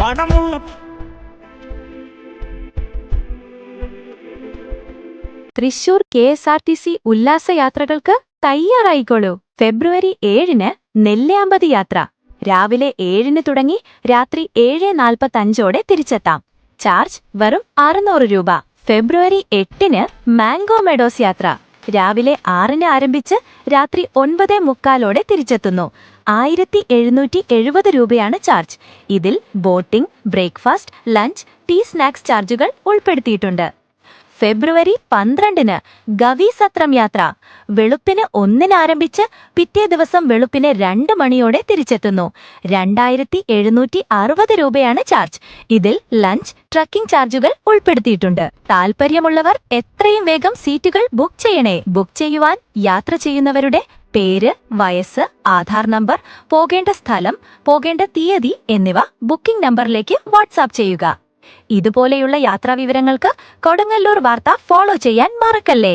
പണമുള്ള Thrissur KSRTC ഉല്ലാസയാത്രകൾക്ക് തയ്യാറായിക്കോളൂ. ഫെബ്രുവരി 7-ന് നെല്ലിയാമ്പതി യാത്ര. രാവിലെ 7-ന് തുടങ്ങി രാത്രി 7:45 തിരിച്ചെത്താം. ചാർജ് വെറും 600 രൂപ. ഫെബ്രുവരി 8-ന് മാംഗോ മെഡോസ് യാത്ര. രാവിലെ 6-ന് ആരംഭിച്ച് രാത്രി 9:45 തിരിച്ചെത്തുന്നു. 1770 രൂപയാണ് ചാർജ്. ഇതിൽ boating, breakfast, lunch, tea, snacks ചാർജുകൾ ഉൾപ്പെടുത്തിയിട്ടുണ്ട്. ഫെബ്രുവരി 12-ന് ഗവി സത്രം യാത്ര. വെളുപ്പിന് 1-ന് ആരംഭിച്ച് പിറ്റേ ദിവസം വെളുപ്പിന് 2 മണിയോടെ തിരിച്ചെത്തുന്നു. 2760 രൂപയാണ് ചാർജ്. ഇതിൽ ലഞ്ച്, ട്രക്കിംഗ് ചാർജുകൾ ഉൾപ്പെടുത്തിയിട്ടുണ്ട്. താൽപ്പര്യമുള്ളവർ എത്രയും വേഗം സീറ്റുകൾ ബുക്ക് ചെയ്യണേ. ബുക്ക് ചെയ്യുവാൻ യാത്ര ചെയ്യുന്നവരുടെ പേര്, വയസ്സ്, ആധാർ നമ്പർ, പോകേണ്ട സ്ഥലം, പോകേണ്ട തീയതി എന്നിവ ബുക്കിംഗ് നമ്പറിലേക്ക് വാട്സാപ്പ് ചെയ്യുക. ഇതുപോലെയുള്ള യാത്രാവിവരങ്ങൾക്ക് കൊടുങ്ങല്ലൂർ വാർത്ത ഫോളോ ചെയ്യാൻ മറക്കല്ലേ.